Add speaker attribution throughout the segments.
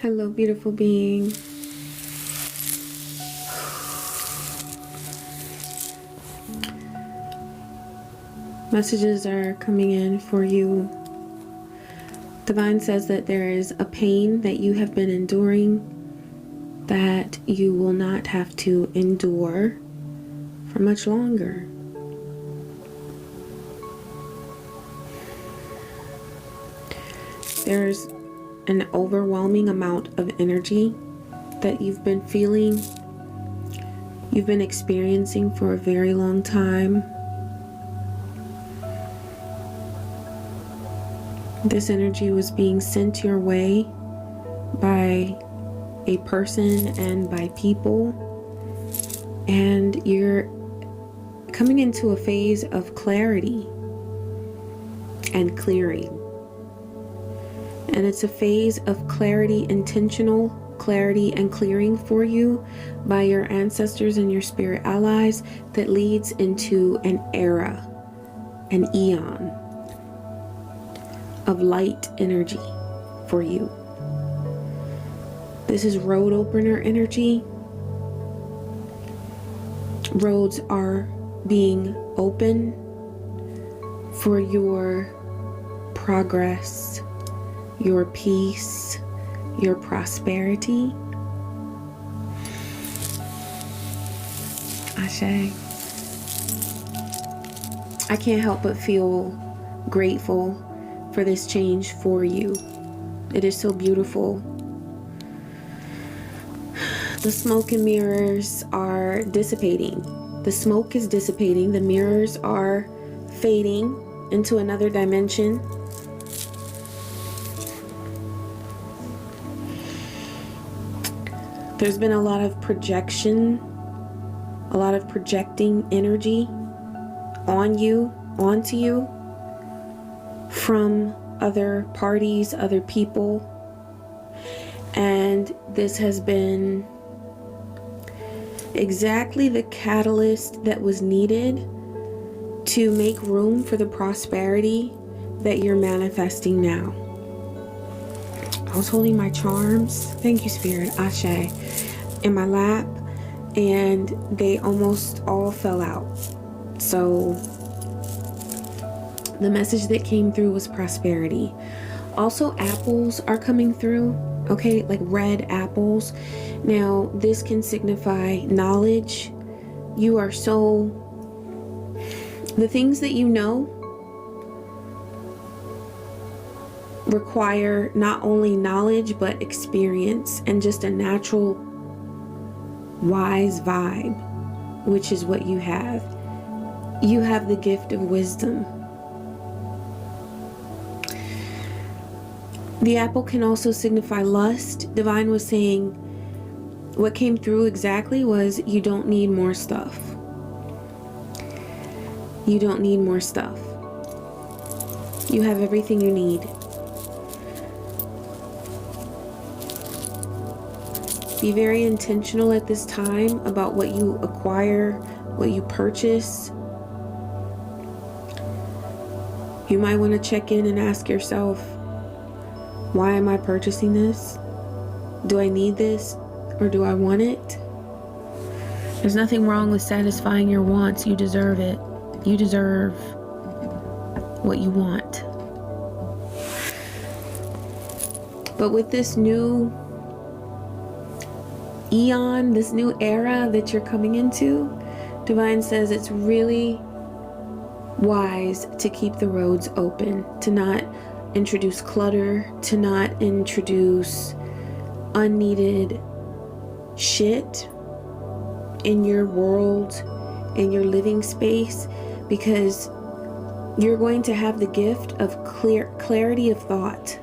Speaker 1: Hello, beautiful being. Messages are coming in for you. Divine says that there is a pain that you have been enduring that you will not have to endure for much longer. There's an overwhelming amount of energy that you've been feeling, you've been experiencing for a very long time. This energy was being sent your way by a person and by people, and you're coming into a phase of clarity and clearing. And it's a phase of clarity, intentional clarity and clearing for you by your ancestors and your spirit allies that leads into an era, an eon of light energy for you. This is road opener energy. Roads are being open for your progress, your peace, your prosperity. Ashe. I can't help but feel grateful for this change for you. It is so beautiful. The smoke and mirrors are dissipating. The smoke is dissipating. The mirrors are fading into another dimension. There's been a lot of projection, a lot of projecting energy on you, onto you, from other parties, other people. And this has been exactly the catalyst that was needed to make room for the prosperity that you're manifesting now. I was holding my charms, thank you Spirit, Ashe, in my lap, and they almost all fell out. So the message that came through was prosperity. Also, apples are coming through, okay, like red apples. Now, this can signify knowledge. You are so, the things that you know require not only knowledge but experience and just a natural wise vibe, which is what you have. You have the gift of wisdom. The apple can also signify lust. Divine was saying what came through exactly was you don't need more stuff. You don't need more stuff. You have everything you need. Be very intentional at this time about what you acquire, what you purchase. You might want to check in and ask yourself, why am I purchasing this? Do I need this or do I want it? There's nothing wrong with satisfying your wants. You deserve it. You deserve what you want. But with this new eon, this new era that you're coming into, Divine says it's really wise to keep the roads open, to not introduce clutter, to not introduce unneeded shit in your world, in your living space, because you're going to have the gift of clarity of thought.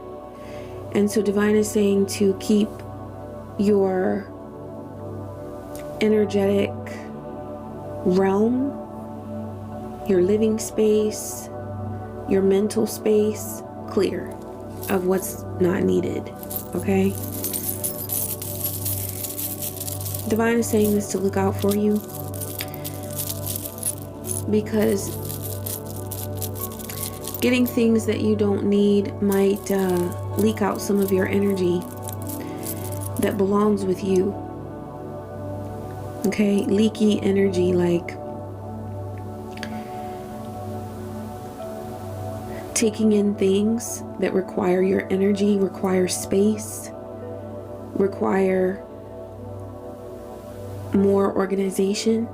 Speaker 1: And so Divine is saying to keep your energetic realm, your living space, your mental space clear of what's not needed, okay? Divine is saying this to look out for you because getting things that you don't need might leak out some of your energy. that belongs with you. Okay, leaky energy, like taking in things that require your energy, require space, require more organization.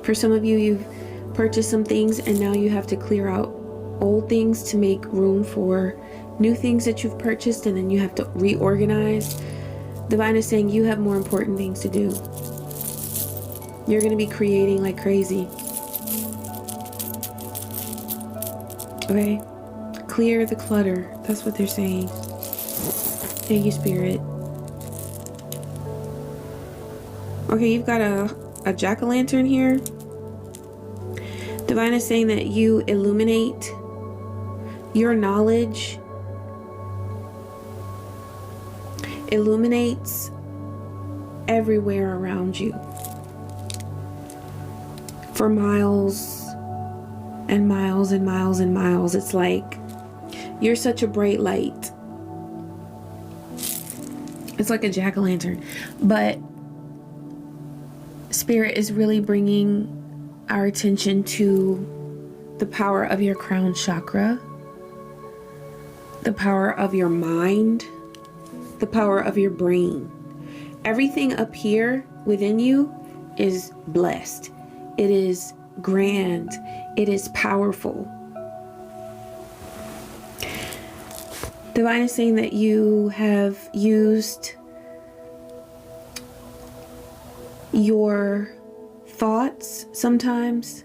Speaker 1: For some of you, you've purchased some things and now you have to clear out old things to make room for new things that you've purchased, and then you have to reorganize. Divine is saying you have more important things to do. You're going to be creating like crazy. Okay? Clear the clutter. That's what they're saying. Thank you, Spirit. Okay, you've got a jack-o'-lantern here. Divine is saying that you illuminate your knowledge. Illuminates everywhere around you. For miles and miles and miles and miles. It's like you're such a bright light. It's like a jack-o'-lantern. But Spirit is really bringing our attention to the power of your crown chakra, the power of your mind, the power of your brain. Everything up here within you is blessed. It is grand. It is powerful. Divine is saying that you have used your thoughts sometimes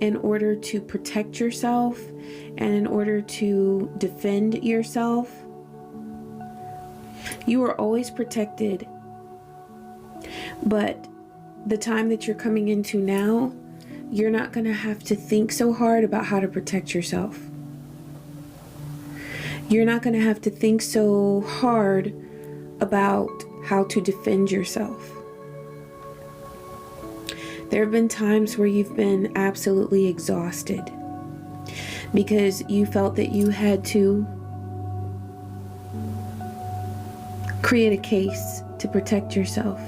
Speaker 1: in order to protect yourself and in order to defend yourself. You are always protected, but the time that you're coming into now, you're not going to have to think so hard about how to protect yourself. You're not going to have to think so hard about how to defend yourself. There have been times where you've been absolutely exhausted because you felt that you had to create a case to protect yourself.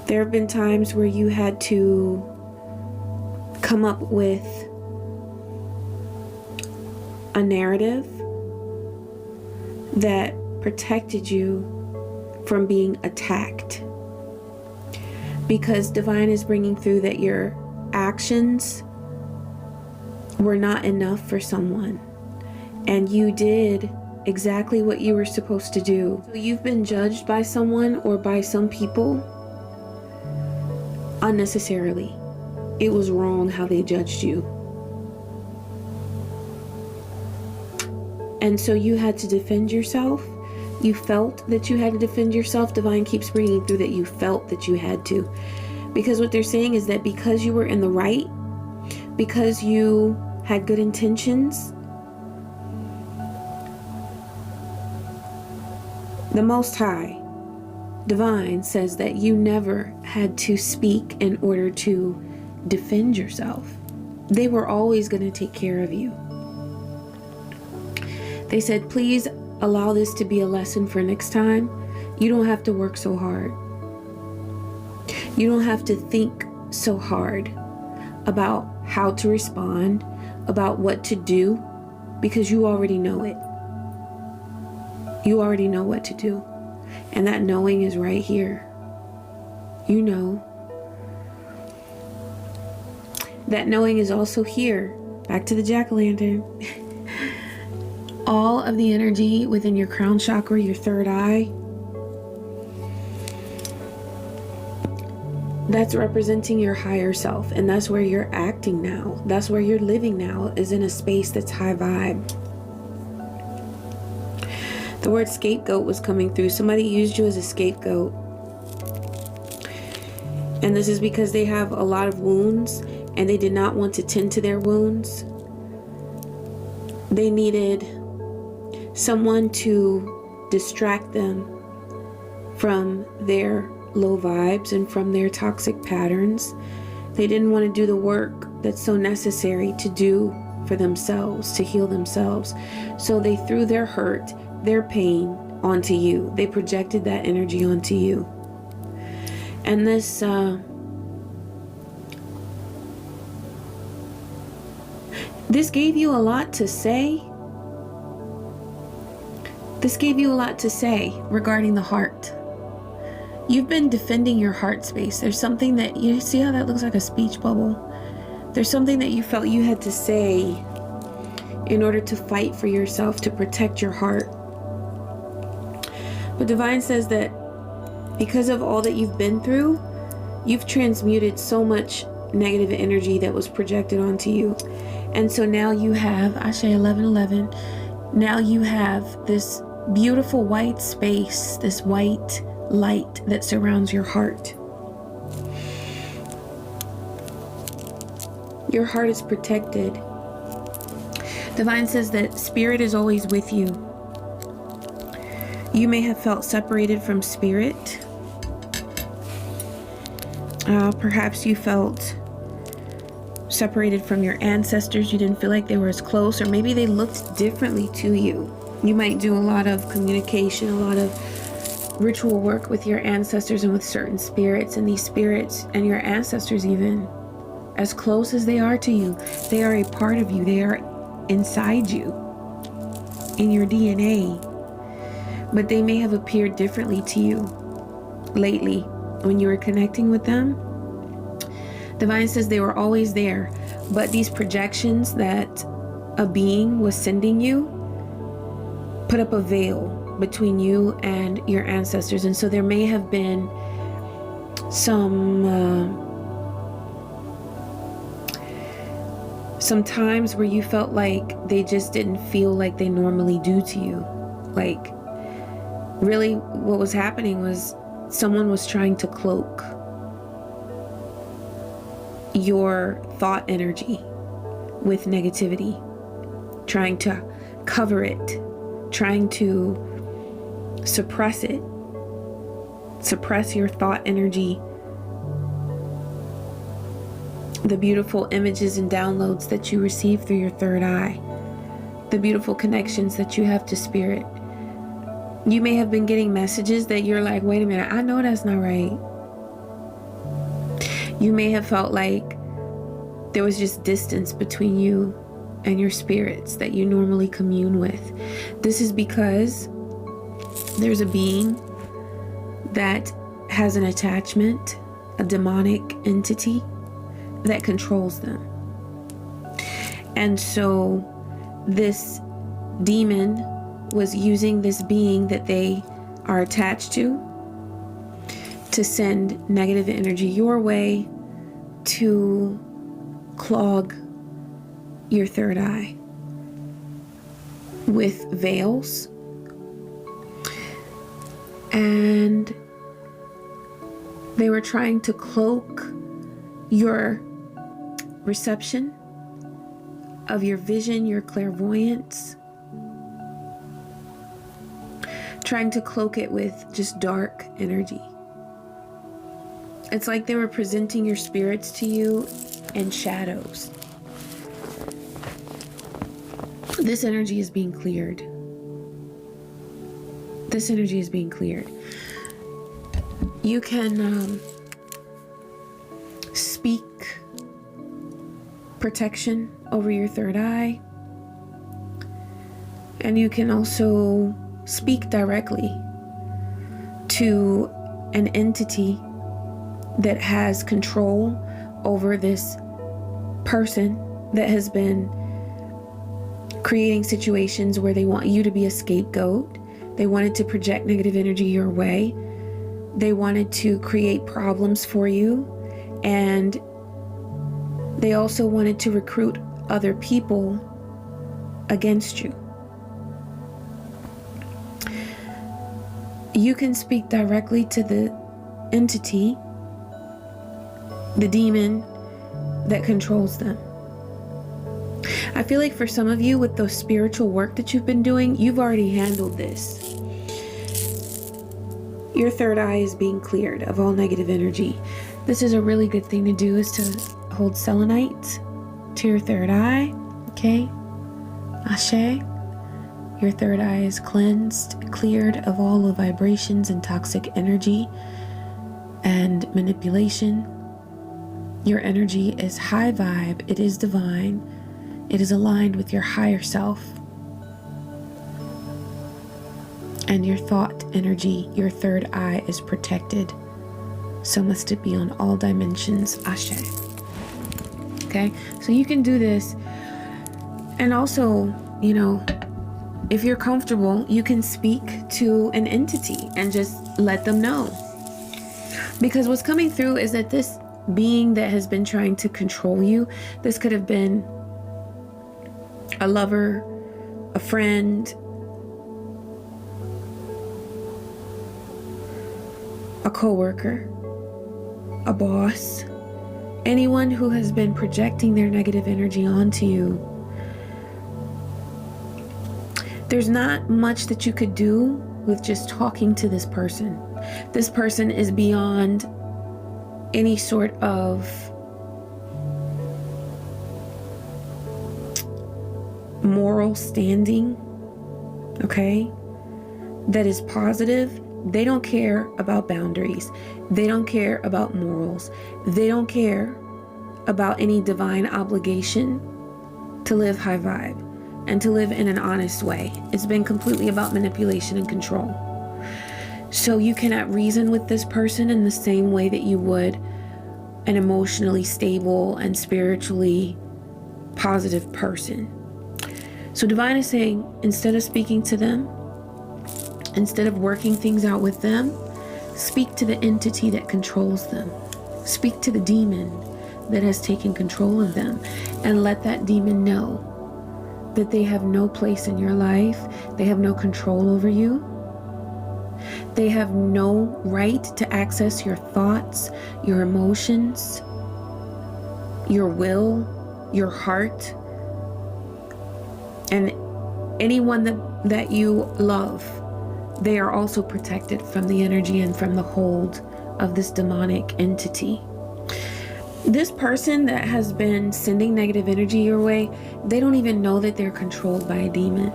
Speaker 1: There have been times where you had to come up with a narrative that protected you from being attacked. Because Divine is bringing through that your actions were not enough for someone. And you did exactly what you were supposed to do. So you've been judged by someone or by some people unnecessarily. It was wrong how they judged you. And so you had to defend yourself. You felt that you had to defend yourself. Divine keeps bringing through that you felt that you had to. Because what they're saying is that because you were in the right, because you had good intentions, the Most High, Divine, says that you never had to speak in order to defend yourself. They were always going to take care of you. They said, please allow this to be a lesson for next time. You don't have to work so hard. You don't have to think so hard about how to respond, about what to do, because you already know it. You already know what to do. And that knowing is right here. You know. That knowing is also here. Back to the jack-o'-lantern. All of the energy within your crown chakra, your third eye, that's representing your higher self. And that's where you're acting now. That's where you're living now, is in a space that's high vibe. The word scapegoat was coming through. Somebody used you as a scapegoat. And this is because they have a lot of wounds and they did not want to tend to their wounds. They needed someone to distract them from their low vibes and from their toxic patterns. They didn't want to do the work that's so necessary to do for themselves, to heal themselves. So they threw their hurt, their pain onto you. They projected that energy onto you. And this gave you a lot to say. This gave you a lot to say regarding the heart. You've been defending your heart space. There's something that you see how that looks like a speech bubble. There's something that you felt you had to say in order to fight for yourself, to protect your heart. But Divine says that because of all that you've been through, you've transmuted so much negative energy that was projected onto you. And so now you have, Ashe 1111, now you have this beautiful white space, this white light that surrounds your heart. Your heart is protected. Divine says that spirit is always with you. You may have felt separated from spirit. Perhaps you felt separated from your ancestors. You didn't feel like they were as close, or maybe they looked differently to you. You might do a lot of communication, a lot of ritual work with your ancestors and with certain spirits, and these spirits and your ancestors, even as close as they are to you, they are a part of you. They are inside you, in your DNA, but they may have appeared differently to you lately when you were connecting with them. Divine says they were always there, but these projections that a being was sending you put up a veil between you and your ancestors. And so there may have been some times where you felt like they just didn't feel like they normally do to you. Like, really what was happening was someone was trying to cloak your thought energy with negativity, trying to cover it, trying to suppress it, suppress your thought energy, the beautiful images and downloads that you receive through your third eye, the beautiful connections that you have to spirit. You may have been getting messages that you're like, wait a minute, I know that's not right. You may have felt like there was just distance between you and your spirits that you normally commune with. This is because there's a being that has an attachment, a demonic entity that controls them. And so this demon was using this being that they are attached to send negative energy your way, to clog your third eye with veils. And they were trying to cloak your reception of your vision, your clairvoyance, trying to cloak it with just dark energy. It's like they were presenting your spirits to you in shadows. This energy is being cleared. This energy is being cleared. You can speak protection over your third eye, and you can also speak directly to an entity that has control over this person that has been creating situations where they want you to be a scapegoat. They wanted to project negative energy your way. They wanted to create problems for you, and they also wanted to recruit other people against you. You can speak directly to the entity, the demon that controls them. I feel like for some of you, with the spiritual work that you've been doing, you've already handled this. Your third eye is being cleared of all negative energy. This is a really good thing to do, is to hold selenite to your third eye. Okay? Ashe. Your third eye is cleansed, cleared of all the vibrations and toxic energy and manipulation. Your energy is high vibe. It is divine. It is aligned with your higher self. And your thought energy, your third eye, is protected. So must it be on all dimensions. Ashe. Okay, so you can do this. And also, you know, if you're comfortable, you can speak to an entity and just let them know. Because what's coming through is that this being that has been trying to control you, this could have been a lover, a friend, a coworker, a boss, anyone who has been projecting their negative energy onto you. There's not much that you could do with just talking to this person. This person is beyond any sort of moral standing, okay, that is positive. They don't care about boundaries. They don't care about morals. They don't care about any divine obligation to live high vibe and to live in an honest way. It's been completely about manipulation and control. So you cannot reason with this person in the same way that you would an emotionally stable and spiritually positive person. So Divine is saying, instead of speaking to them, instead of working things out with them, speak to the entity that controls them. Speak to the demon that has taken control of them, and let that demon know that they have no place in your life. They have no control over you. They have no right to access your thoughts, your emotions, your will, your heart, and anyone that you love. They are also protected from the energy and from the hold of this demonic entity. This person that has been sending negative energy your way, they don't even know that they're controlled by a demon.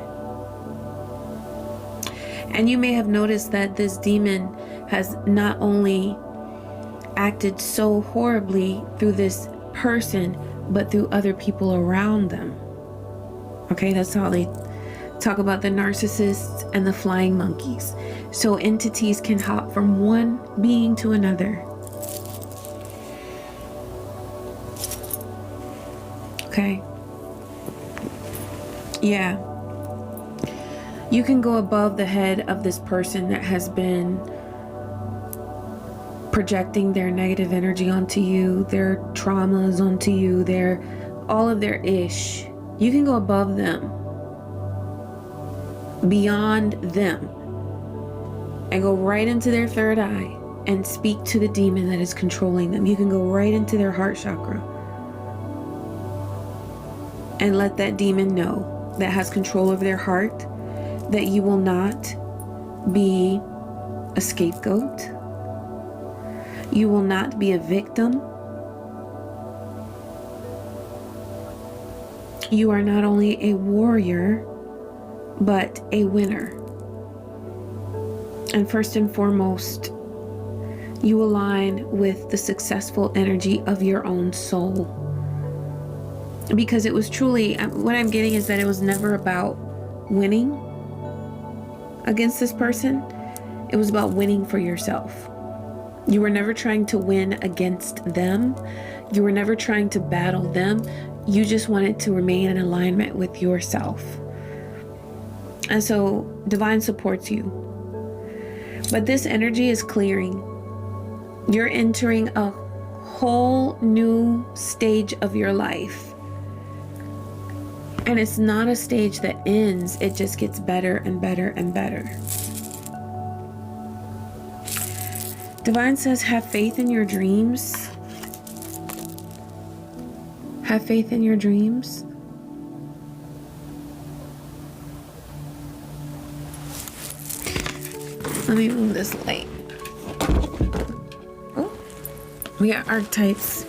Speaker 1: And you may have noticed that this demon has not only acted so horribly through this person, but through other people around them. Okay, that's how they talk about the narcissists and the flying monkeys. So entities can hop from one being to another. Okay. Yeah. You can go above the head of this person that has been projecting their negative energy onto you, their traumas onto you, all of their ish. You can go above them, beyond them, and go right into their third eye and speak to the demon that is controlling them. You can go right into their heart chakra and let that demon know that has control over their heart that you will not be a scapegoat. You will not be a victim. You are not only a warrior, but a winner. And first and foremost, you align with the successful energy of your own soul. Because it was truly, what I'm getting is that it was never about winning against this person. It was about winning for yourself. You were never trying to win against them. You were never trying to battle them. You just wanted to remain in alignment with yourself. And so Divine supports you. But this energy is clearing. You're entering a whole new stage of your life. And it's not a stage that ends. It just gets better and better and better. Divine says, have faith in your dreams. Have faith in your dreams. Let me move this light. Oh, we got archetypes.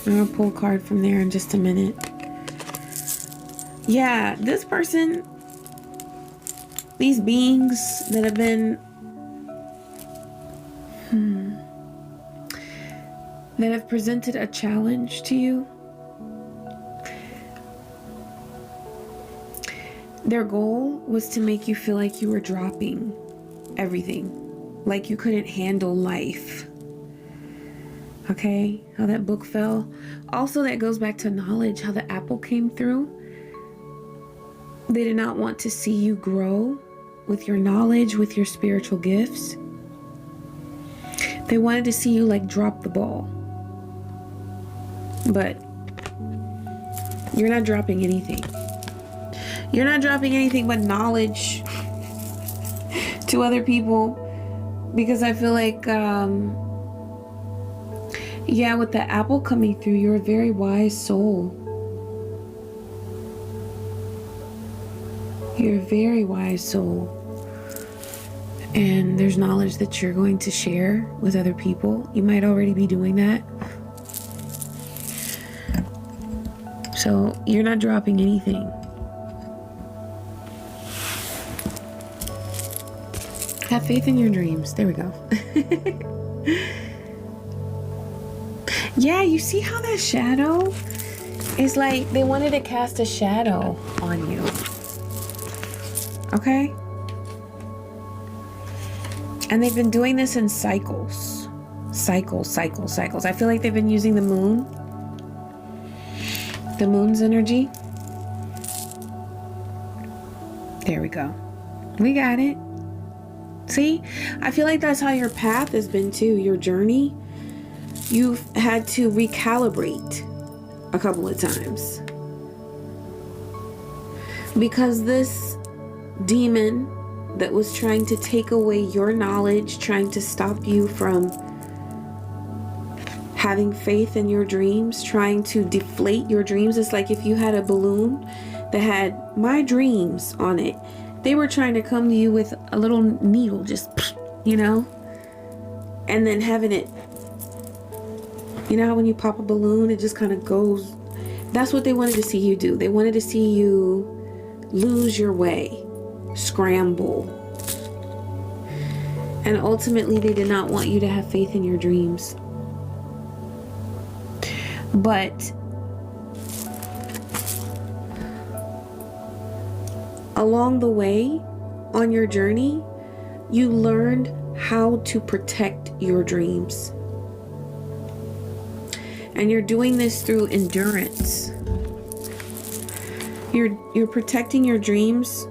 Speaker 1: I'm gonna pull a card from there in just a minute. Yeah, this person, these beings that have been that have presented a challenge to you, their goal was to make you feel like you were dropping everything, like you couldn't handle life. Okay, how that book fell. Also, that goes back to knowledge, how the apple came through. They did not want to see you grow with your knowledge, with your spiritual gifts. They wanted to see you like drop the ball. But you're not dropping anything. You're not dropping anything but knowledge to other people, because I feel like, yeah, with the apple coming through, you're a very wise soul. You're a very wise soul. And there's knowledge that you're going to share with other people. You might already be doing that. So you're not dropping anything. Have faith in your dreams. There we go. Yeah, you see how that shadow is like they wanted to cast a shadow on you. Okay? And they've been doing this in cycles. Cycles. I feel like they've been using the moon. The moon's energy. There we go. We got it. See? I feel like that's how your path has been too. Your journey. You've had to recalibrate a couple of times. Because this demon that was trying to take away your knowledge, trying to stop you from having faith in your dreams, trying to deflate your dreams. It's like if you had a balloon that had my dreams on it. They were trying to come to you with a little needle, just, you know, and then having it, you know how when you pop a balloon, it just kind of goes. That's what they wanted to see you do. They wanted to see you lose your way, scramble. And ultimately, they did not want you to have faith in your dreams. But along the way, on your journey, you learned how to protect your dreams. And you're doing this through endurance. You're protecting your dreams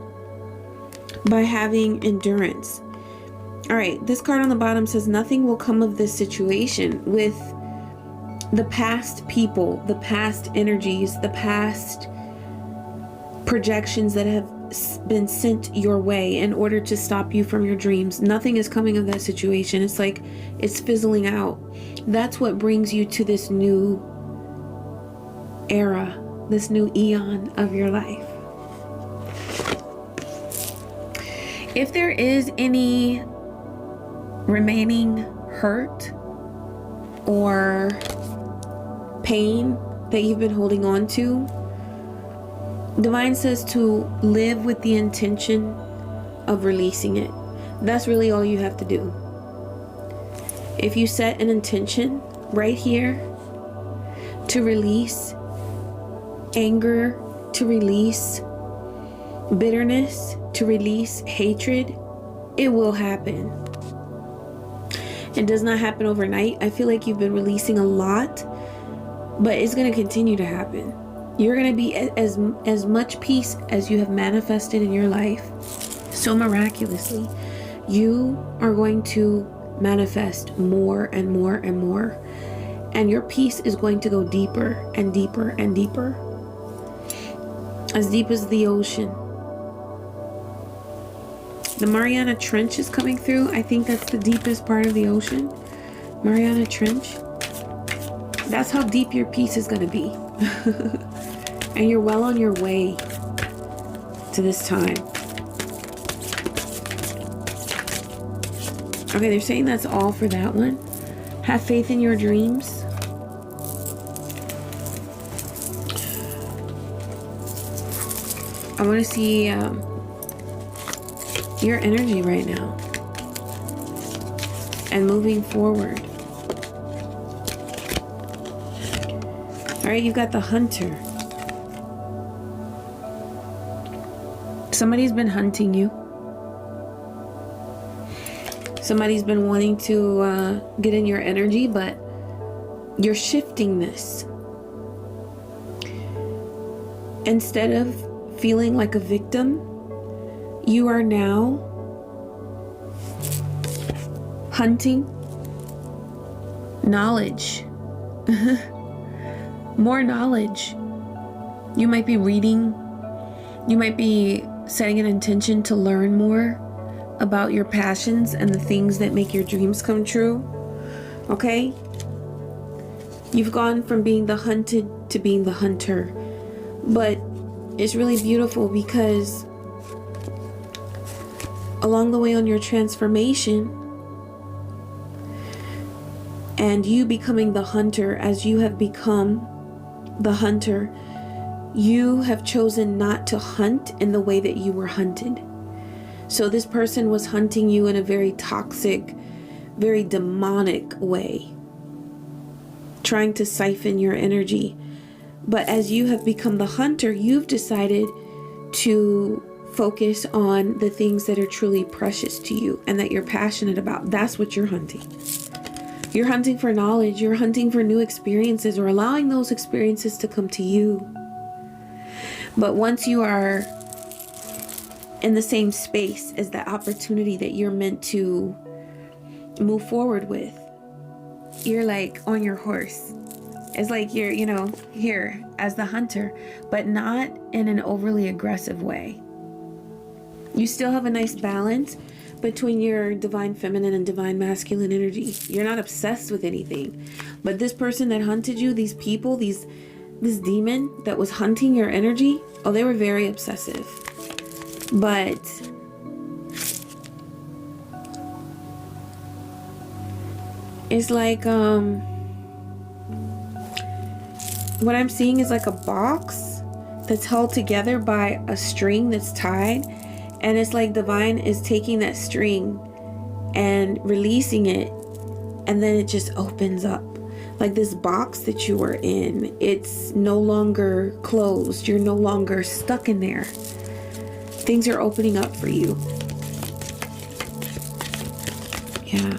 Speaker 1: by having endurance. All right, this card on the bottom says nothing will come of this situation with the past people, the past energies, the past projections that have been sent your way in order to stop you from your dreams. Nothing is coming of that situation. It's like it's fizzling out. That's what brings you to this new era, this new eon of your life. If there is any remaining hurt or pain that you've been holding on to, Divine says to live with the intention of releasing it. That's really all you have to do. If you set an intention right here to release anger, to release bitterness, to release hatred, it will happen. It does not happen overnight. I feel like you've been releasing a lot, but it's going to continue to happen. You're going to be as much peace as you have manifested in your life so miraculously. You are going to manifest more and more and more. And your peace is going to go deeper and deeper and deeper. As deep as the ocean. The Mariana Trench is coming through. I think that's the deepest part of the ocean. Mariana Trench. That's how deep your peace is going to be. And you're well on your way to this time. Okay, they're saying that's all for that one. Have faith in your dreams. I want to see your energy right now and moving forward. All right, you've got the Hunter. Somebody's been hunting you. Somebody's been wanting to get in your energy, but you're shifting this. Instead of feeling like a victim, you are now hunting knowledge. More knowledge. You might be reading. You might be setting an intention to learn more about your passions and the things that make your dreams come true. Okay? You've gone from being the hunted to being the hunter. But it's really beautiful because along the way on your transformation and you becoming the hunter, as you have become the hunter, you have chosen not to hunt in the way that you were hunted. So this person was hunting you in a very toxic, very demonic way, trying to siphon your energy. But as you have become the hunter, you've decided to focus on the things that are truly precious to you and that you're passionate about. That's what you're hunting. You're hunting for knowledge. You're hunting for new experiences or allowing those experiences to come to you. But once you are in the same space as that opportunity that you're meant to move forward with, you're like on your horse. It's like you're, here as the hunter, but not in an overly aggressive way. You still have a nice balance between your divine feminine and divine masculine energy. You're not obsessed with anything. But this person that hunted you, these people, this demon that was hunting your energy, oh, they were very obsessive. But it's like, what I'm seeing is like a box that's held together by a string that's tied. And it's like divine is taking that string and releasing it. And then it just opens up. Like this box that you were in, it's no longer closed. You're no longer stuck in there. Things are opening up for you. Yeah.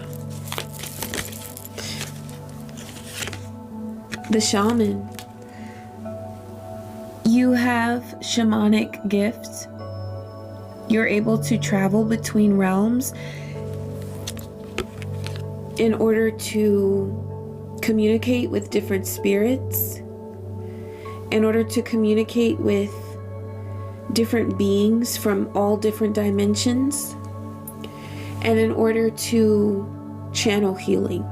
Speaker 1: The shaman. You have shamanic gifts. You're able to travel between realms in order to communicate with different spirits, in order to communicate with different beings from all different dimensions, and in order to channel healing.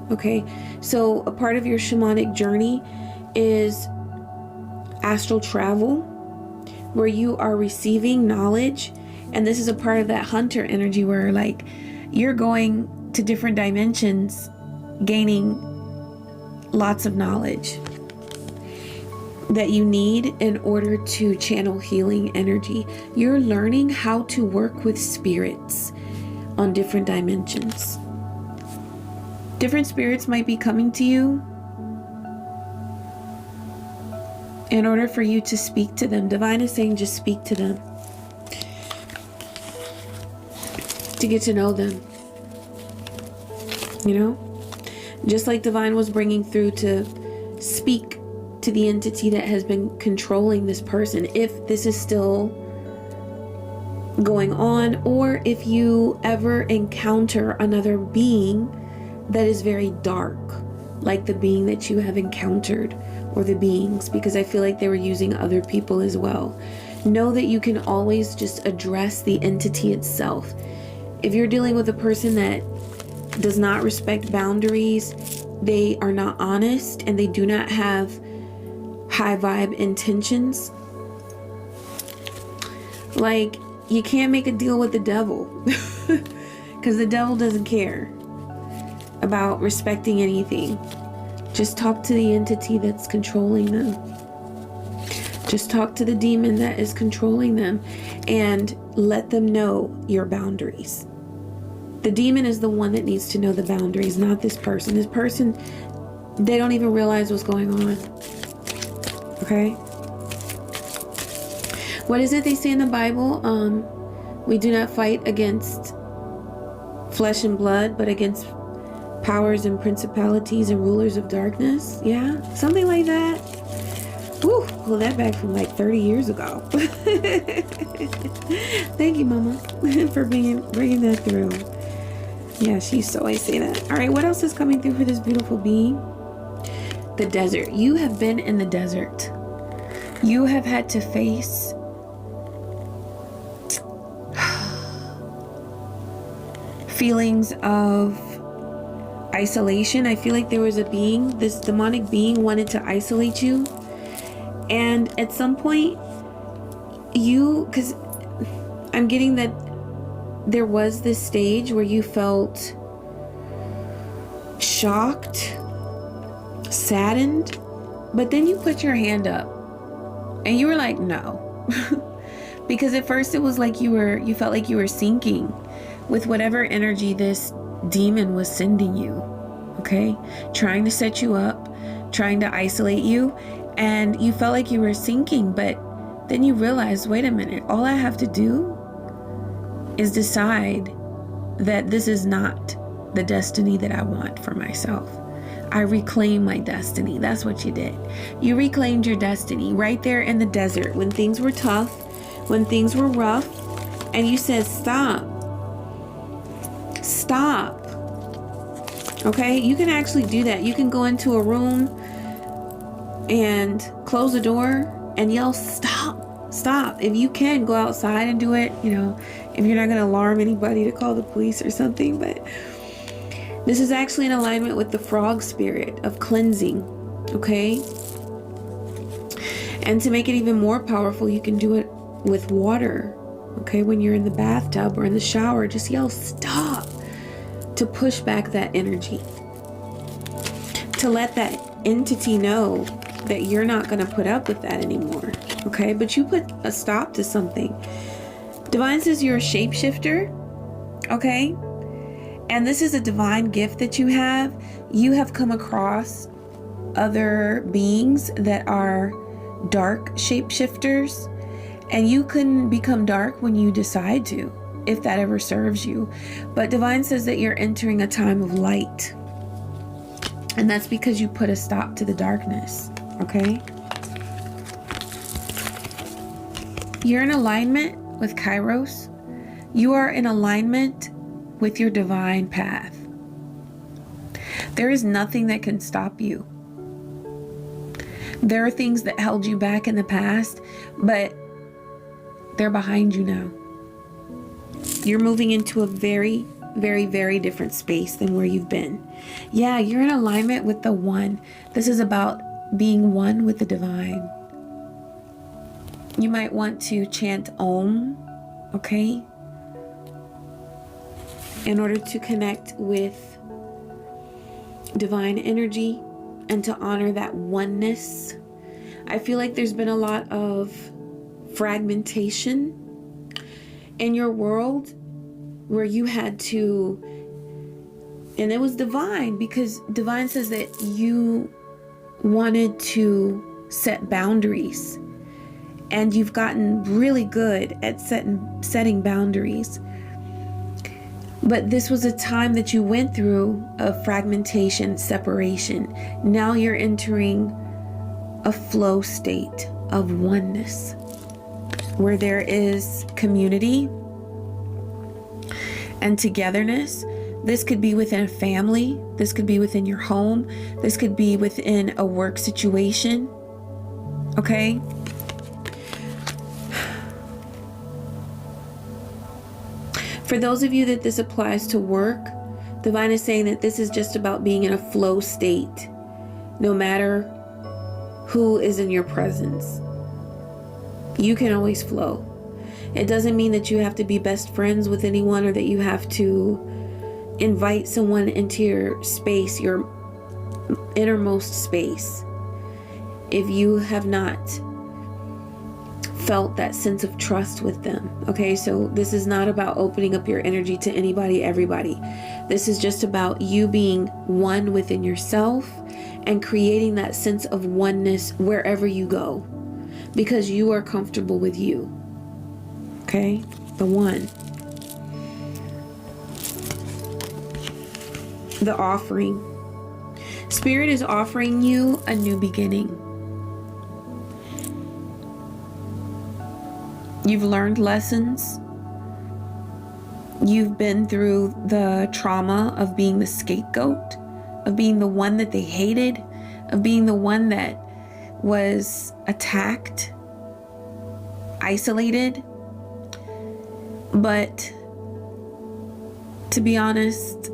Speaker 1: Okay, so a part of your shamanic journey is astral travel, where you are receiving knowledge. And this is a part of that hunter energy where like you're going to different dimensions, gaining lots of knowledge that you need in order to channel healing energy. You're learning how to work with spirits on different dimensions. Different spirits might be coming to you in order for you to speak to them. Divine is saying just speak to them, to get to know them. Just like divine was bringing through to speak to the entity that has been controlling this person, if this is still going on, or if you ever encounter another being that is very dark, like the being that you have encountered, or the beings, because I feel like they were using other people as well. Know that you can always just address the entity itself. If you're dealing with a person that does not respect boundaries, they are not honest, and they do not have high vibe intentions, like, you can't make a deal with the devil because the devil doesn't care about respecting anything. Just talk to the entity that's controlling them. Just talk to the demon that is controlling them and let them know your boundaries. The demon is the one that needs to know the boundaries, not this person. This person, they don't even realize what's going on. Okay? What is it they say in the Bible? We do not fight against flesh and blood, but against powers and principalities and rulers of darkness. Yeah, something like that. Woo, pull that back from like 30 years ago. Thank you, Mama, for bringing that through. Yeah, she's so I say that. All right, what else is coming through for this beautiful being? The desert. You have been in the desert. You have had to face feelings of isolation. I feel like there was a being, this demonic being wanted to isolate you. And at some point, because I'm getting that there was this stage where you felt shocked, saddened, but then you put your hand up and you were like, no. Because at first it was like you felt like you were sinking with whatever energy this demon was sending you, okay? Trying to set you up, trying to isolate you, and you felt like you were sinking, but then you realized, wait a minute, all I have to do is decide that this is not the destiny that I want for myself. I reclaim my destiny. That's what you did. You reclaimed your destiny right there in the desert when things were tough, when things were rough, and you said, stop. Stop. Okay? You can actually do that. You can go into a room and close the door and yell, stop, stop. If you can, go outside and do it, you know, if you're not going to alarm anybody to call the police or something. But this is actually in alignment with the frog spirit of cleansing, okay? And to make it even more powerful, you can do it with water, okay? When you're in the bathtub or in the shower, just yell, stop, to push back that energy, to let that entity know that you're not going to put up with that anymore, okay? But you put a stop to something. Divine says you're a shapeshifter, okay? And this is a divine gift that you have. You have come across other beings that are dark shapeshifters, and you can become dark when you decide to, if that ever serves you. But Divine says that you're entering a time of light, and that's because you put a stop to the darkness, okay? You're in alignment with Kairos. You are in alignment with your divine path. There is nothing that can stop you. There are things that held you back in the past, but they're behind you now. You're moving into a very, very, very different space than where you've been. Yeah, you're in alignment with the one. This is about being one with the divine. You might want to chant Om, okay? In order to connect with divine energy and to honor that oneness. I feel like there's been a lot of fragmentation in your world where you had to, and it was divine, because divine says that you wanted to set boundaries, and you've gotten really good at setting boundaries. But this was a time that you went through of fragmentation, separation. Now you're entering a flow state of oneness, where there is community and togetherness. This could be within a family. This could be within your home. This could be within a work situation. Okay? For those of you that this applies to work, Divine is saying that this is just about being in a flow state, no matter who is in your presence. You can always flow. It doesn't mean that you have to be best friends with anyone, or that you have to invite someone into your space, your innermost space, if you have not felt that sense of trust with them. Okay, so this is not about opening up your energy to anybody, everybody. This is just about you being one within yourself and creating that sense of oneness wherever you go, because you are comfortable with you. Okay, the one. The offering. Spirit is offering you a new beginning. You've learned lessons. You've been through the trauma of being the scapegoat, of being the one that they hated, of being the one that was attacked, isolated. But to be honest,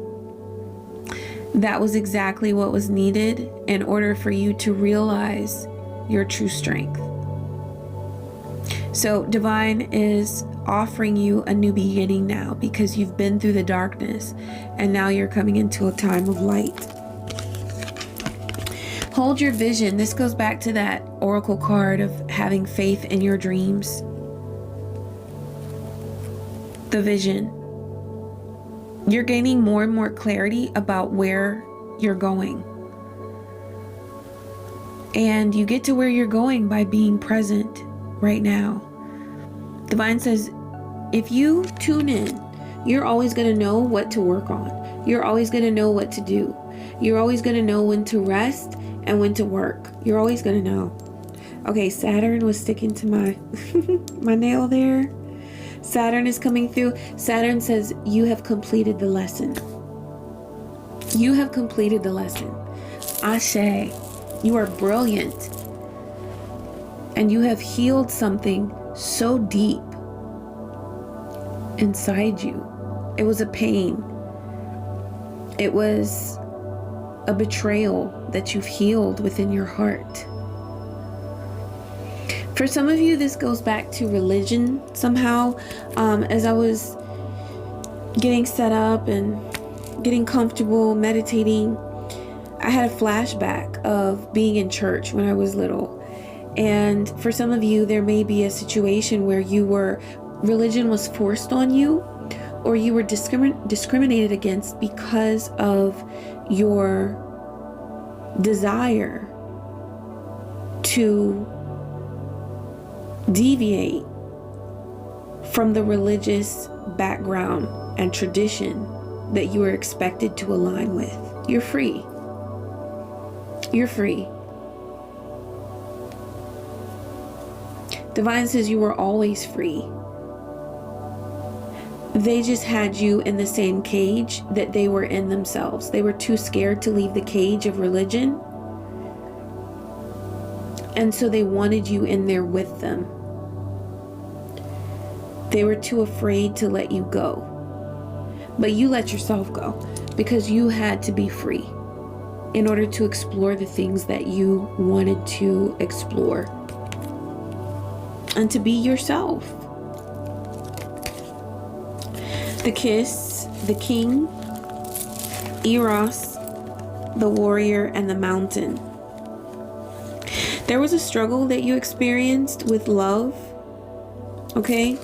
Speaker 1: that was exactly what was needed in order for you to realize your true strength. So Divine is offering you a new beginning now, because you've been through the darkness and now you're coming into a time of light. Hold your vision. This goes back to that oracle card of having faith in your dreams. The vision. You're gaining more and more clarity about where you're going. And you get to where you're going by being present right now. Divine says, if you tune in, you're always going to know what to work on. You're always going to know what to do. You're always going to know when to rest and when to work. You're always going to know. Okay, Saturn was sticking to my my nail there. Saturn is coming through. Saturn says, you have completed the lesson. You have completed the lesson. Ashe, you are brilliant. And you have healed something so deep inside you. It was a pain. It was a betrayal that you've healed within your heart. For some of you, this goes back to religion somehow. As I was getting set up and getting comfortable, meditating, I had a flashback of being in church when I was little. And for some of you, there may be a situation where religion was forced on you, or you were discriminated against because of your desire to deviate from the religious background and tradition that you are expected to align with. You're free. You're free. Divine says you were always free. They just had you in the same cage that they were in themselves. They were too scared to leave the cage of religion. And so they wanted you in there with them. They were too afraid to let you go. But you let yourself go because you had to be free in order to explore the things that you wanted to explore and to be yourself. The kiss, the king, Eros, the warrior, and the mountain. There was a struggle that you experienced with love, okay?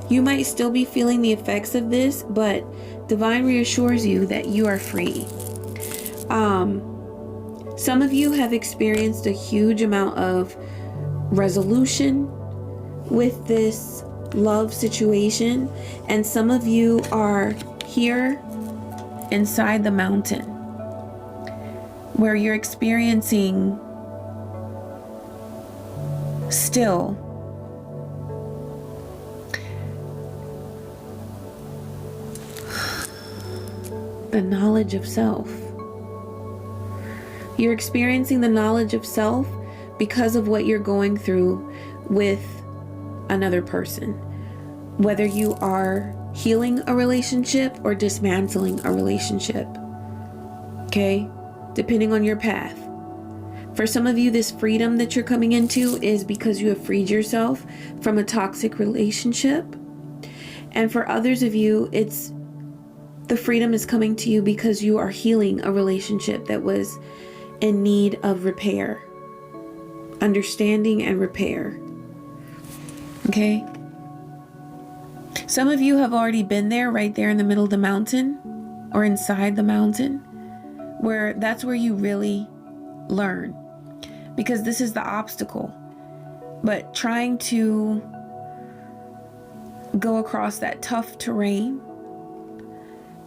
Speaker 1: You might still be feeling the effects of this, but Divine reassures you that you are free. Some of you have experienced a huge amount of resolution with this love situation, and some of you are here inside the mountain where you're experiencing still the knowledge of self. You're experiencing the knowledge of self because of what you're going through with another person. Whether you are healing a relationship or dismantling a relationship. Okay? Depending on your path. For some of you, this freedom that you're coming into is because you have freed yourself from a toxic relationship. And for others of you, the freedom is coming to you because you are healing a relationship that was in need of repair, understanding and repair. Okay? Some of you have already been there, right there in the middle of the mountain or inside the mountain, where that's where you really learn, because this is the obstacle. But trying to go across that tough terrain,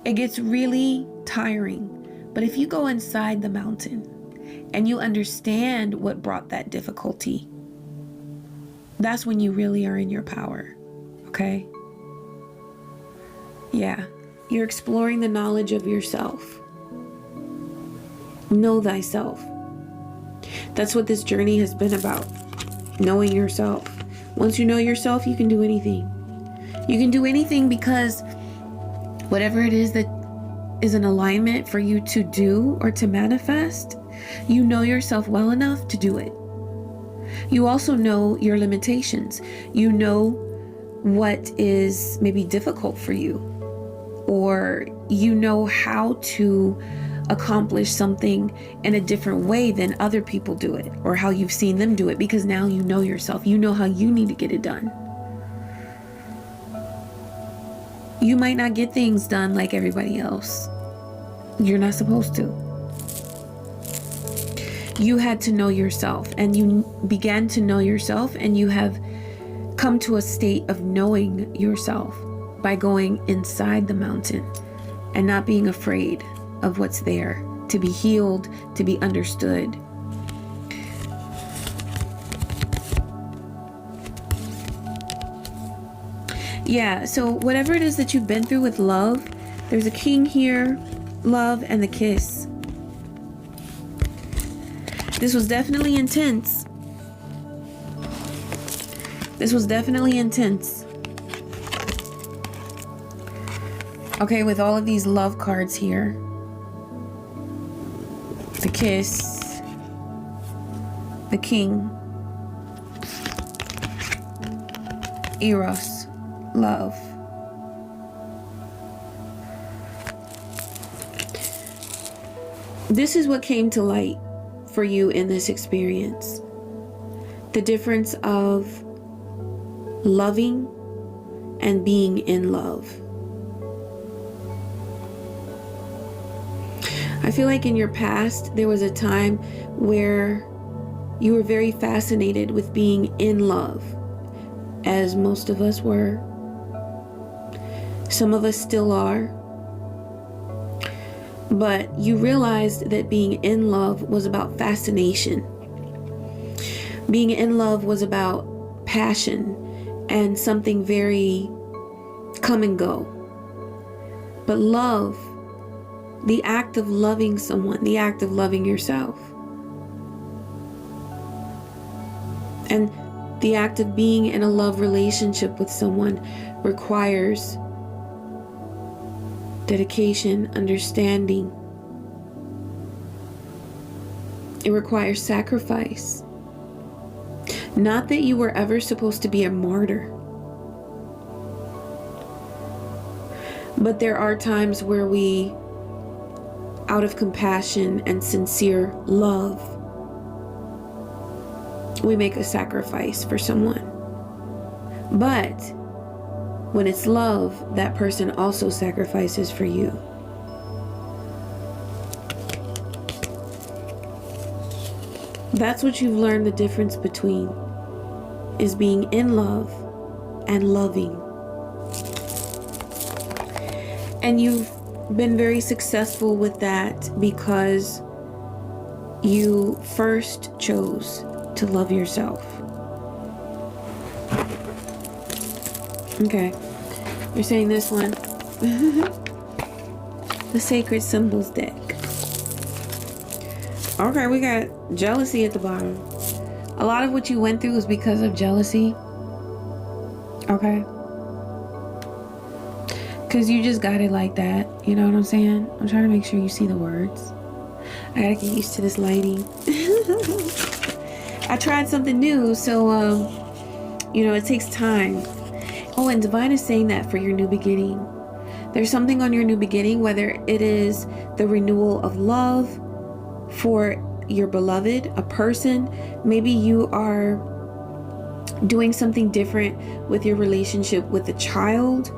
Speaker 1: it gets really tiring. But if you go inside the mountain and you understand what brought that difficulty, that's when you really are in your power. Okay? Yeah. You're exploring the knowledge of yourself. Know thyself. That's what this journey has been about. Knowing yourself. Once you know yourself, you can do anything. You can do anything, because whatever it is that is an alignment for you to do or to manifest, you know yourself well enough to do it. You also know your limitations. You know what is maybe difficult for you, or you know how to accomplish something in a different way than other people do it, or how you've seen them do it, because now you know yourself. You know how you need to get it done. You might not get things done like everybody else. You're not supposed to. You had to know yourself, and you began to know yourself, and you have come to a state of knowing yourself by going inside the mountain and not being afraid of what's there, to be healed, to be understood. Yeah, so whatever it is that you've been through with love, there's a king here, love, and the kiss. This was definitely intense. This was definitely intense. Okay, with all of these love cards here. The kiss. The king. Eros. Love. This is what came to light for you in this experience. The difference of loving and being in love. I feel like in your past, there was a time where you were very fascinated with being in love, as most of us were. Some of us still are. But you realized that being in love was about fascination. Being in love was about passion and something very come and go. But love, the act of loving someone, the act of loving yourself, and the act of being in a love relationship with someone requires dedication, understanding. It requires sacrifice. Not that you were ever supposed to be a martyr, but there are times where we, out of compassion and sincere love, we make a sacrifice for someone. But when it's love, that person also sacrifices for you. That's what you've learned the difference between, is being in love and loving. And you've been very successful with that because you first chose to love yourself. Okay, you're saying this one. The Sacred Symbols deck. Okay, we got jealousy at the bottom. A lot of what you went through was because of jealousy. Okay. Because you just got it like that. You know what I'm saying? I'm trying to make sure you see the words. I gotta get used to this lighting. I tried something new, so, you know, it takes time. Oh, and Divine is saying that for your new beginning. There's something on your new beginning, whether it is the renewal of love for your beloved, a person. Maybe you are doing something different with your relationship with a child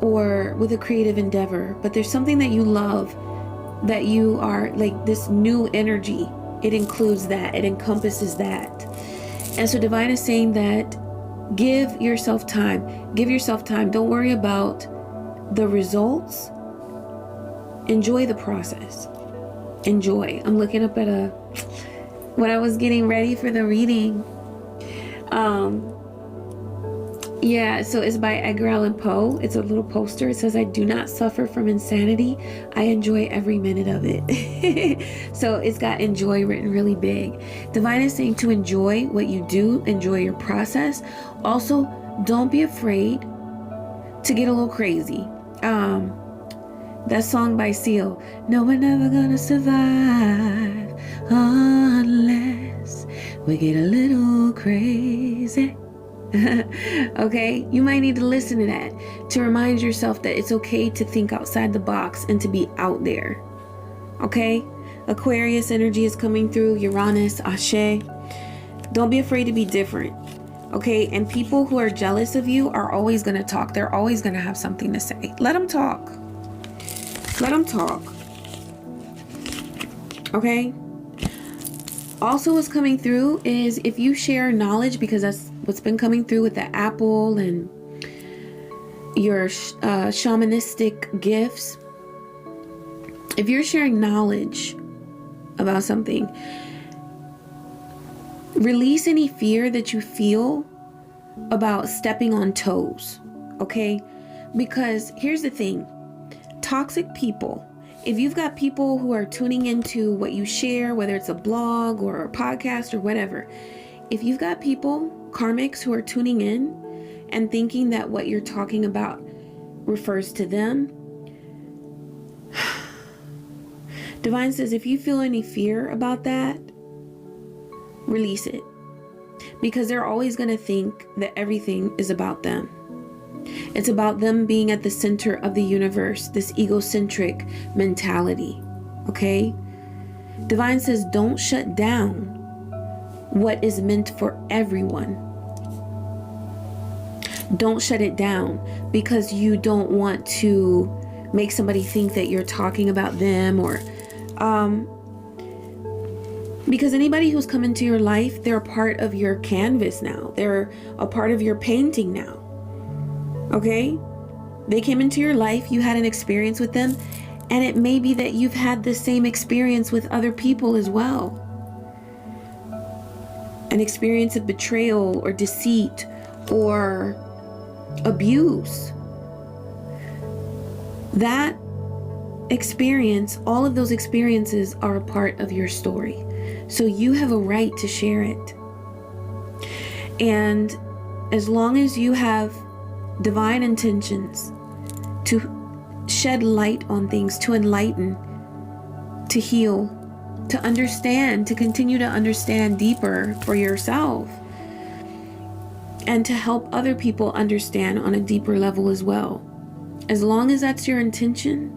Speaker 1: or with a creative endeavor, but there's something that you love, that you are like this new energy. It includes that, it encompasses that. And so divine is saying that give yourself time. Give yourself time. Don't worry about the results. Enjoy the process. Enjoy. I'm looking up at when I was getting ready for the reading. Yeah, so it's by Edgar Allan Poe. It's a little poster. It says, I do not suffer from insanity. I enjoy every minute of it. So it's got enjoy written really big. Divine is saying to enjoy what you do, enjoy your process. Also, don't be afraid to get a little crazy. That song by Seal, no, we're never gonna survive unless we get a little crazy. Okay, you might need to listen to that to remind yourself that it's okay to think outside the box and to be out there. Okay, Aquarius energy is coming through, Uranus, Ashe. Don't be afraid to be different. Okay, and people who are jealous of you are always going to talk. They're always going to have something to say. Let them talk. Let them talk. Okay. Also, what's coming through is if you share knowledge, because that's what's been coming through with the apple and your shamanistic gifts. If you're sharing knowledge about something, release any fear that you feel about stepping on toes. Okay? Because here's the thing. Toxic people, if you've got people who are tuning into what you share, whether it's a blog or a podcast or whatever, if you've got people, karmics, who are tuning in and thinking that what you're talking about refers to them, Divine says if you feel any fear about that, release it. Because they're always going to think that everything is about them. It's about them being at the center of the universe, this egocentric mentality. Okay? Divine says don't shut down what is meant for everyone. Don't shut it down because you don't want to make somebody think that you're talking about them, or because anybody who's come into your life, they're a part of your canvas now. They're a part of your painting now. Okay? They came into your life, you had an experience with them, and it may be that you've had the same experience with other people as well. An experience of betrayal or deceit or abuse. That experience, all of those experiences are a part of your story. So you have a right to share it. And as long as you have divine intentions to shed light on things, to enlighten, to heal, to understand, to continue to understand deeper for yourself, and to help other people understand on a deeper level as well. As long as that's your intention,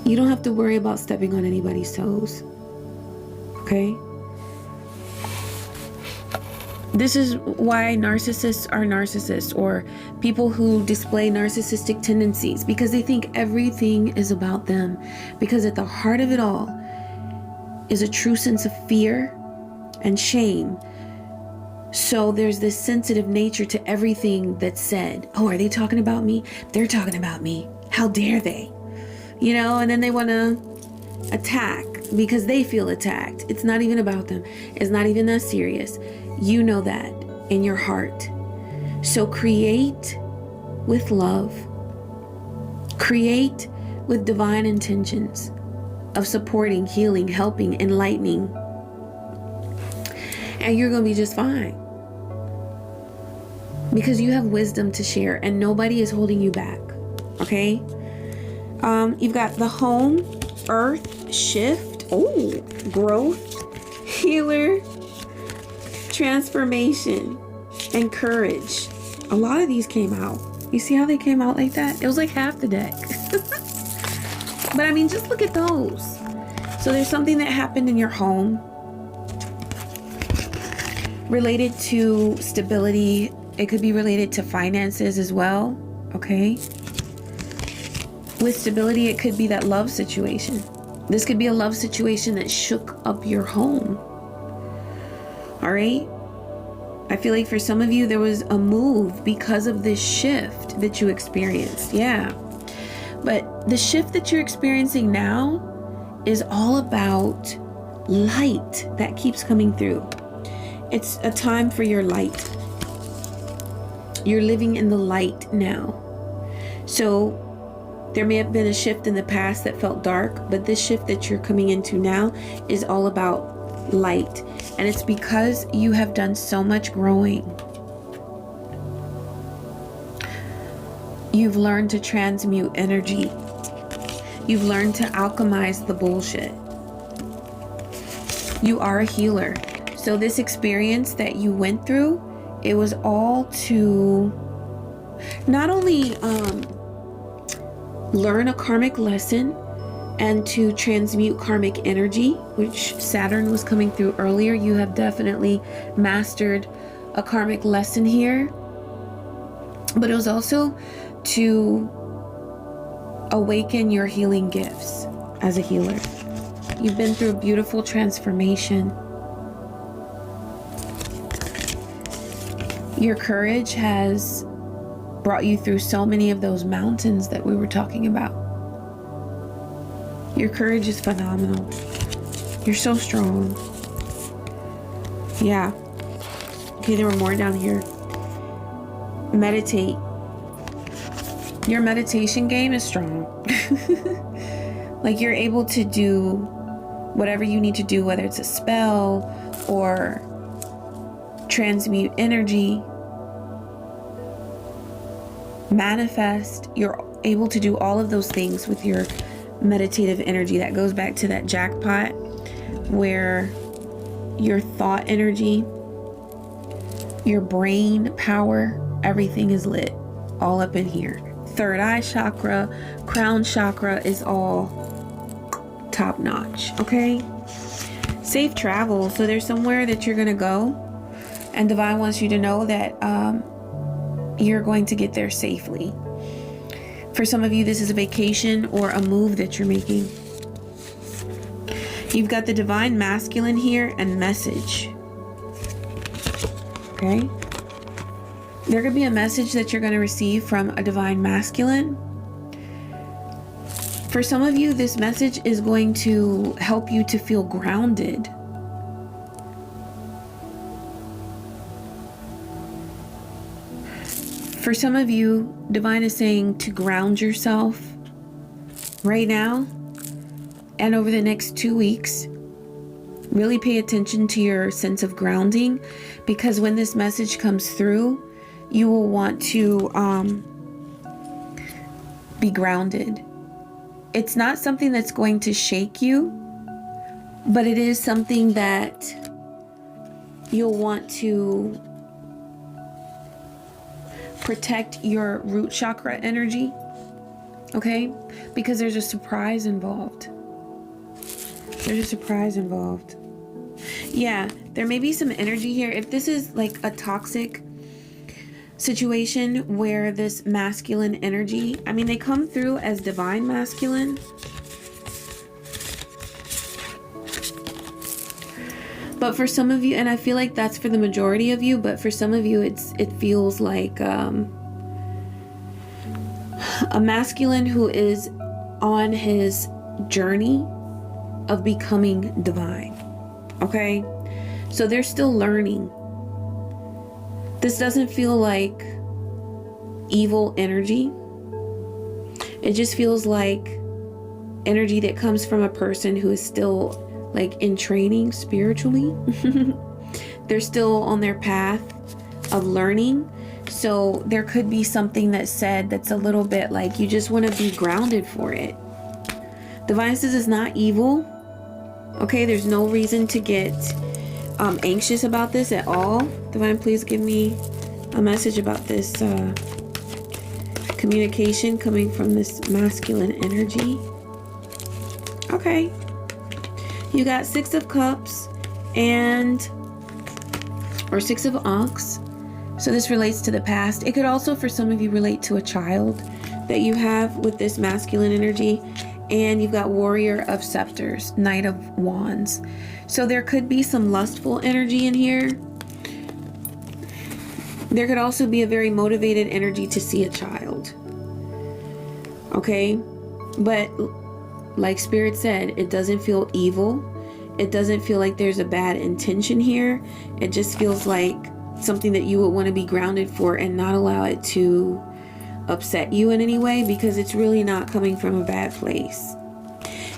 Speaker 1: you don't have to worry about stepping on anybody's toes. Okay? This is why narcissists are narcissists, or people who display narcissistic tendencies, because they think everything is about them. Because at the heart of it all is a true sense of fear and shame. So there's this sensitive nature to everything that's said. Oh, are they talking about me? They're talking about me. How dare they? You know, and then they want to attack because they feel attacked. It's not even about them. It's not even that serious. You know that in your heart. So create with love. Create with divine intentions of supporting, healing, helping, enlightening. And you're going to be just fine. Because you have wisdom to share and nobody is holding you back. Okay? You've got the home, earth, shift, growth, healer, transformation, and courage. A lot of these came out. You see how they came out like that? It was like half the deck. But I mean, just look at those. So there's something that happened in your home. related to stability. It could be related to finances as well, okay? With stability, it could be that love situation. This could be a love situation that shook up your home. All right? I feel like for some of you, there was a move because of this shift that you experienced. Yeah. But the shift that you're experiencing now is all about light that keeps coming through. It's a time for your light. You're living in the light now. So there may have been a shift in the past that felt dark, but this shift that you're coming into now is all about light. And it's because you have done so much growing. You've learned to transmute energy. You've learned to alchemize the bullshit. You are a healer. So this experience that you went through, it was all to not only learn a karmic lesson and to transmute karmic energy, which Saturn was coming through earlier. You have definitely mastered a karmic lesson here. But it was also to awaken your healing gifts as a healer. You've been through a beautiful transformation. Your courage has brought you through so many of those mountains that we were talking about. Your courage is phenomenal. You're so strong. Yeah. Okay, there were more down here. Meditate. Your meditation game is strong. Like you're able to do whatever you need to do, whether it's a spell or transmute energy, manifest. You're able to do all of those things with your meditative energy. That goes back to that jackpot where your thought energy, your brain power, everything is lit all up in here. Third eye chakra, crown chakra is all top notch. Okay, safe travel. So there's somewhere that you're gonna go, and Divine wants you to know that you're going to get there safely. For some of you, this is a vacation or a move that you're making. You've got the Divine Masculine here and message. Okay? There could be a message that you're going to receive from a Divine Masculine. For some of you, this message is going to help you to feel grounded. For some of you, Divine is saying to ground yourself right now and over the next 2 weeks. Really pay attention to your sense of grounding, because when this message comes through, you will want to be grounded. It's not something that's going to shake you, but it is something that you'll want to protect your root chakra energy, okay? Because there's a surprise involved. There's a surprise involved. Yeah, there may be some energy here. If this is like a toxic situation where this masculine energy, I mean, they come through as Divine Masculine. But for some of you, and I feel like that's for the majority of you, but for some of you, it feels like a masculine who is on his journey of becoming divine. Okay? So they're still learning. This doesn't feel like evil energy. It just feels like energy that comes from a person who is still like in training spiritually. They're still on their path of learning. So there could be something that's said that's a little bit like you just want to be grounded for it. Divine says it's not evil. Okay, there's no reason to get anxious about this at all. Divine, please give me a message about this communication coming from this masculine energy. Okay. You got 6 of Cups and or Six of Ankhs. So this relates to the past. It could also, for some of you, relate to a child that you have with this masculine energy. And you've got Warrior of Scepters, Knight of Wands. So there could be some lustful energy in here. There could also be a very motivated energy to see a child. Okay? But like Spirit said, it doesn't feel evil. It doesn't feel like there's a bad intention here. It just feels like something that you would want to be grounded for and not allow it to upset you in any way, because it's really not coming from a bad place.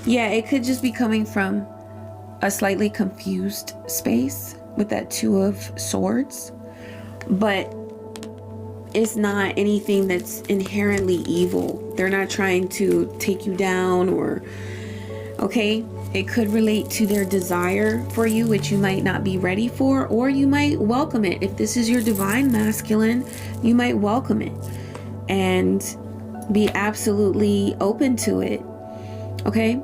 Speaker 1: Yeah, it could just be coming from a slightly confused space with that Two of Swords, but it's not anything that's inherently evil. They're not trying to take you down or, okay? It could relate to their desire for you, which you might not be ready for, or you might welcome it. If this is your divine masculine, you might welcome it and be absolutely open to it. Okay?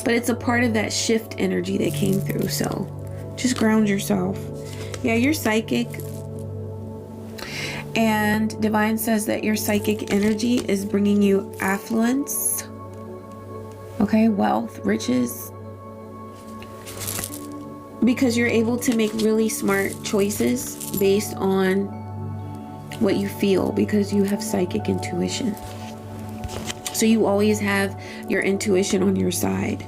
Speaker 1: But it's a part of that shift energy that came through. So just ground yourself. Yeah, you're psychic. And Divine says that your psychic energy is bringing you affluence. Okay, wealth, riches. Because you're able to make really smart choices based on what you feel, because you have psychic intuition. So you always have your intuition on your side.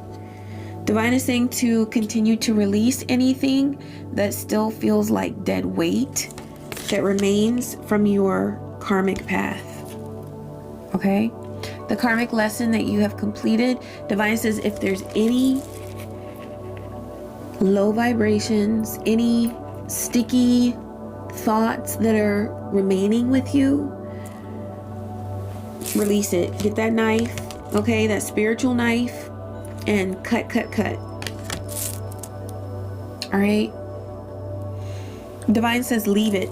Speaker 1: Divine is saying to continue to release anything that still feels like dead weight that remains from your karmic path. Okay? The karmic lesson that you have completed, Divine says if there's any low vibrations, any sticky thoughts that are remaining with you, release it. Get that knife, okay, that spiritual knife, and cut. All right? Divine says leave it,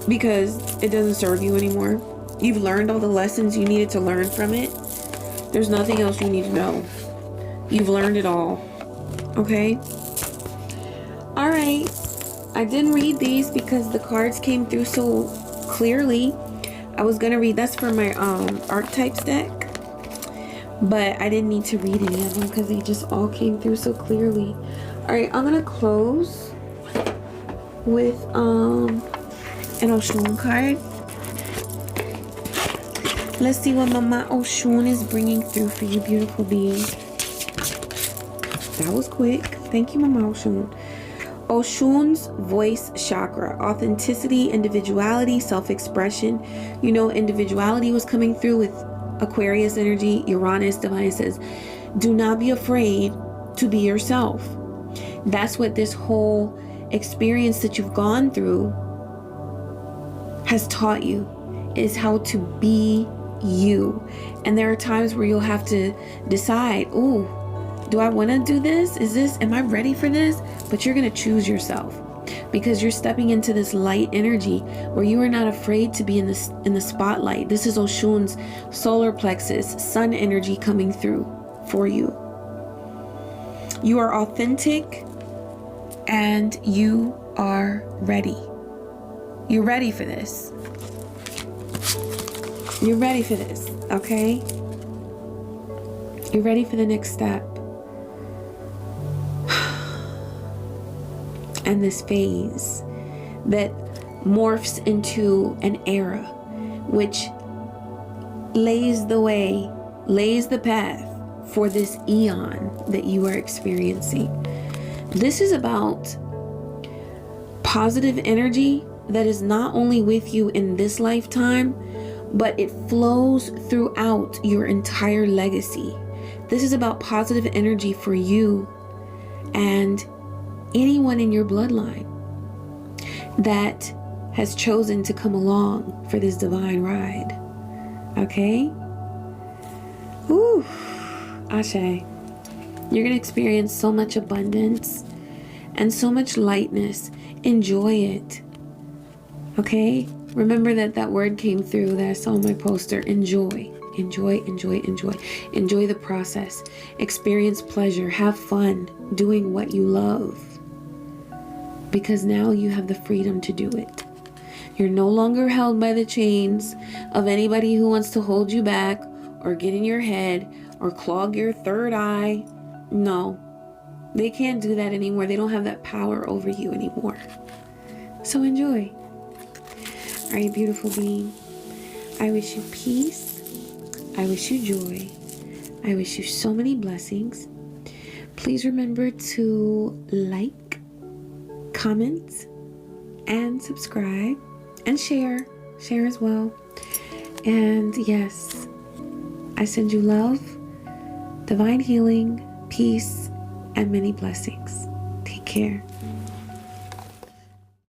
Speaker 1: because it doesn't serve you anymore. You've learned all the lessons you needed to learn from it. There's nothing else you need to know. You've learned it all. Okay? All right. I didn't read these because the cards came through so clearly. I was going to read, that's for my archetypes deck. But I didn't need to read any of them because they just all came through so clearly. All right. I'm going to close with an LaShawn card. Let's see what Mama LaShawn is bringing through for you, beautiful beings. That was quick. Thank you, Mama LaShawn. LaShawn's voice chakra. Authenticity, individuality, self-expression. You know, individuality was coming through with Aquarius energy. Uranus. Divine says, do not be afraid to be yourself. That's what this whole experience that you've gone through has taught you, is how to be you. And there are times where you'll have to decide, ooh, do I want to do this? Am I ready for this? But you're going to choose yourself, because you're stepping into this light energy where you are not afraid to be in the spotlight. This is LaShawn's solar plexus, sun energy coming through for you. You are authentic and you are ready. You're ready for this. You're ready for this, okay? You're ready for the next step. And this phase that morphs into an era which lays the way, lays the path for this eon that you are experiencing. This is about positive energy that is not only with you in this lifetime, but it flows throughout your entire legacy. This is about positive energy for you and anyone in your bloodline that has chosen to come along for this divine ride. Okay? Ooh, Ashe. You're going to experience so much abundance and so much lightness. Enjoy it. Okay? Remember that word came through that I saw on my poster. Enjoy. Enjoy, enjoy, enjoy. Enjoy the process. Experience pleasure. Have fun doing what you love. because now you have the freedom to do it. You're no longer held by the chains of anybody who wants to hold you back or get in your head or clog your third eye. No, they can't do that anymore. They don't have that power over you anymore. So enjoy. All right, beautiful being. I wish you peace. I wish you joy. I wish you so many blessings. Please remember to like, comment, and subscribe, and share. Share as well. And yes, I send you love, divine healing, peace, and many blessings. Take care.